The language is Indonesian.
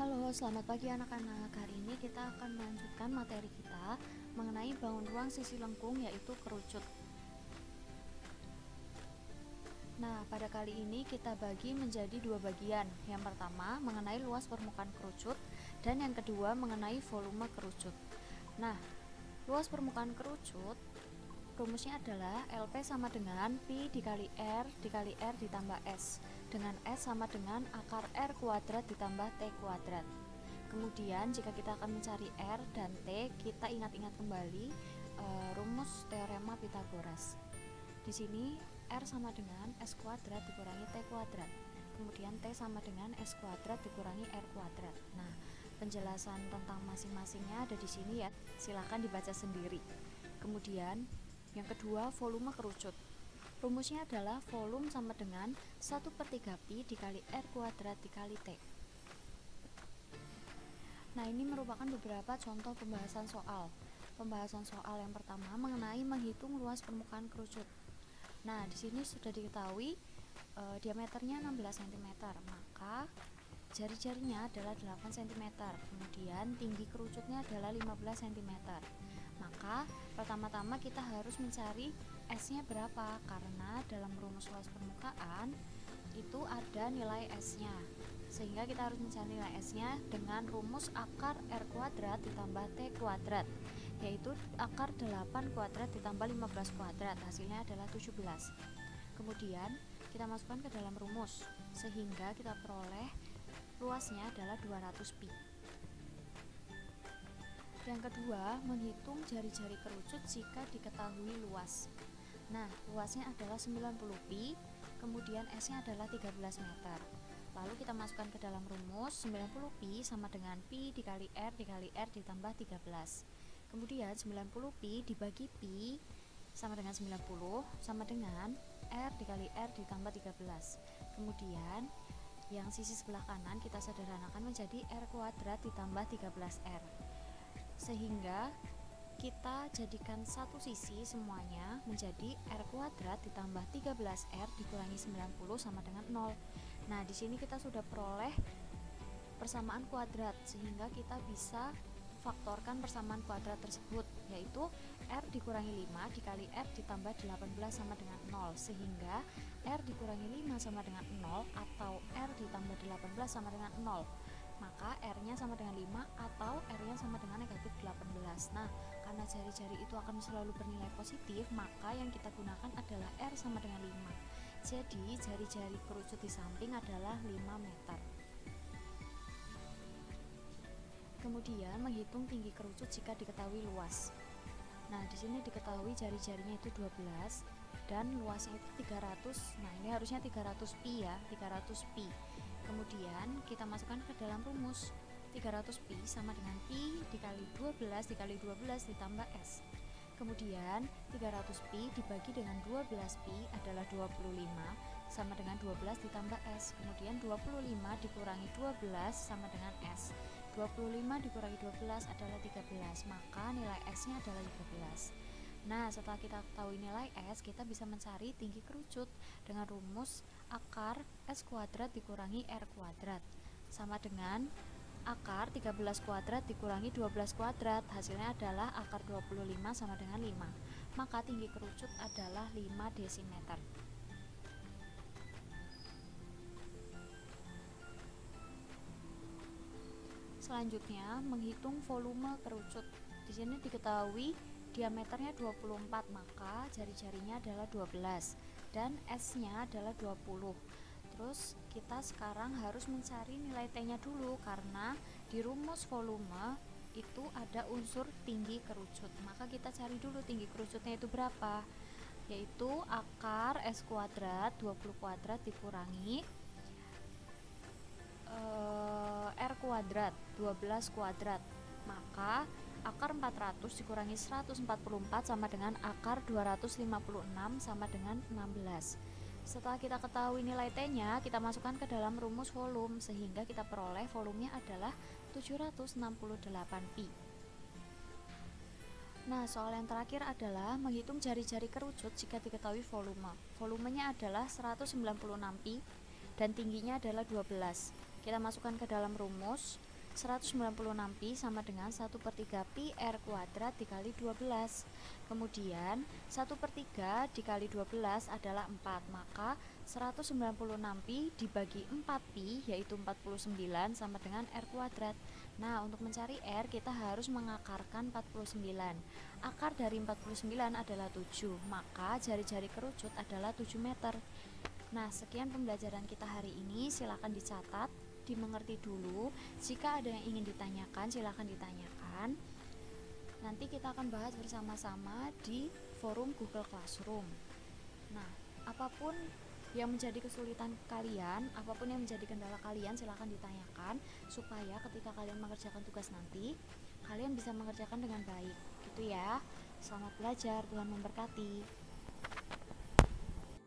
Halo, selamat pagi anak-anak. Hari ini kita akan melanjutkan materi kita mengenai bangun ruang sisi lengkung, yaitu kerucut. Nah, pada kali ini kita bagi menjadi dua bagian. Yang pertama mengenai luas permukaan kerucut, dan yang kedua mengenai volume kerucut. Nah, luas permukaan kerucut rumusnya adalah LP sama dengan Pi dikali R ditambah S, dengan S sama dengan akar R kuadrat ditambah T kuadrat. Kemudian jika kita akan mencari R dan T, kita ingat-ingat kembali rumus teorema Pythagoras. Di sini R sama dengan S kuadrat dikurangi T kuadrat. Kemudian T sama dengan S kuadrat dikurangi R kuadrat. Nah, penjelasan tentang masing-masingnya ada di sini ya. Silahkan dibaca sendiri. Kemudian yang kedua, volume kerucut. Rumusnya adalah volume sama dengan 1/3 Pi dikali R kuadrat dikali T. Nah, ini merupakan beberapa contoh pembahasan soal. Pembahasan soal yang pertama mengenai menghitung luas permukaan kerucut. Nah, di sini sudah diketahui diameternya 16 cm, maka jari-jarinya adalah 8 cm, kemudian tinggi kerucutnya adalah 15 cm. Maka pertama-tama kita harus mencari S-nya berapa, karena dalam rumus luas permukaan itu ada nilai S-nya, sehingga kita harus mencari nilai S-nya dengan rumus akar R kuadrat ditambah T kuadrat, yaitu akar 8 kuadrat ditambah 15 kuadrat, hasilnya adalah 17. Kemudian kita masukkan ke dalam rumus, sehingga kita peroleh luasnya adalah 200 pi. Yang kedua, menghitung jari-jari kerucut jika diketahui luas. Nah, luasnya adalah 90 pi, kemudian S-nya adalah 13 meter. Lalu kita masukkan ke dalam rumus, 90 pi sama dengan pi dikali R ditambah 13. Kemudian 90 pi dibagi pi sama dengan 90 sama dengan R dikali R ditambah 13. Kemudian yang sisi sebelah kanan kita sederhanakan menjadi R kuadrat ditambah 13R, sehingga kita jadikan satu sisi semuanya menjadi R kuadrat ditambah 13R dikurangi 90 sama dengan 0. Nah, di sini kita sudah peroleh persamaan kuadrat, sehingga kita bisa faktorkan persamaan kuadrat tersebut, yaitu R dikurangi 5 dikali R ditambah 18 sama dengan 0, sehingga R dikurangi 5 sama dengan 0 atau R ditambah 18 sama dengan 0. Maka R-nya sama dengan 5 atau R-nya sama dengan negatif 18. Nah, karena jari-jari itu akan selalu bernilai positif, maka yang kita gunakan adalah R sama dengan 5. Jadi, jari-jari kerucut di samping adalah 5 meter. Kemudian, menghitung tinggi kerucut jika diketahui luas. Nah, di sini diketahui jari-jarinya itu 12 dan luasnya itu 300. Nah, ini harusnya 300 pi ya, 300 pi. Kemudian kita masukkan ke dalam rumus, 300 pi sama dengan pi dikali 12 dikali 12 ditambah S. Kemudian 300 pi dibagi dengan 12 pi adalah 25 sama dengan 12 ditambah S. Kemudian 25 dikurangi 12 sama dengan S. 25 dikurangi 12 adalah 13, maka nilai S-nya adalah 13. Nah, setelah kita tahu nilai S, kita bisa mencari tinggi kerucut dengan rumus akar S kuadrat dikurangi R kuadrat sama dengan akar 13 kuadrat dikurangi 12 kuadrat, hasilnya adalah akar 25 sama dengan 5. Maka tinggi kerucut adalah 5 desimeter. Selanjutnya, menghitung volume kerucut. Di sini diketahui diameternya 24, maka jari-jarinya adalah 12 dan S-nya adalah 20. Terus kita sekarang harus mencari nilai T-nya dulu, karena di rumus volume itu ada unsur tinggi kerucut. Maka kita cari dulu tinggi kerucutnya itu berapa, yaitu akar S kuadrat 20 kuadrat dikurangi R kuadrat 12 kuadrat, maka akar 400 dikurangi 144 sama dengan akar 256 sama dengan 16. Setelah kita ketahui nilai T-nya, kita masukkan ke dalam rumus volume, sehingga kita peroleh volumenya adalah 768 pi. Nah, soal yang terakhir adalah menghitung jari-jari kerucut jika diketahui volume. Volumenya adalah 196 pi dan tingginya adalah 12. Kita masukkan ke dalam rumus, 196 pi sama dengan 1/3 pi R kuadrat dikali 12. Kemudian 1/3 dikali 12 adalah 4, maka 196 pi dibagi 4 pi yaitu 49 sama dengan R kuadrat. Nah, untuk mencari R kita harus mengakarkan 49. Akar dari 49 adalah 7, maka jari-jari kerucut adalah 7 meter. Nah, sekian pembelajaran kita hari ini, silakan dicatat, dimengerti dulu. Jika ada yang ingin ditanyakan, silakan ditanyakan. Nanti kita akan bahas bersama-sama di forum Google Classroom. Nah, apapun yang menjadi kesulitan kalian, apapun yang menjadi kendala kalian, silakan ditanyakan supaya ketika kalian mengerjakan tugas nanti, kalian bisa mengerjakan dengan baik. Gitu ya. Selamat belajar, Tuhan memberkati.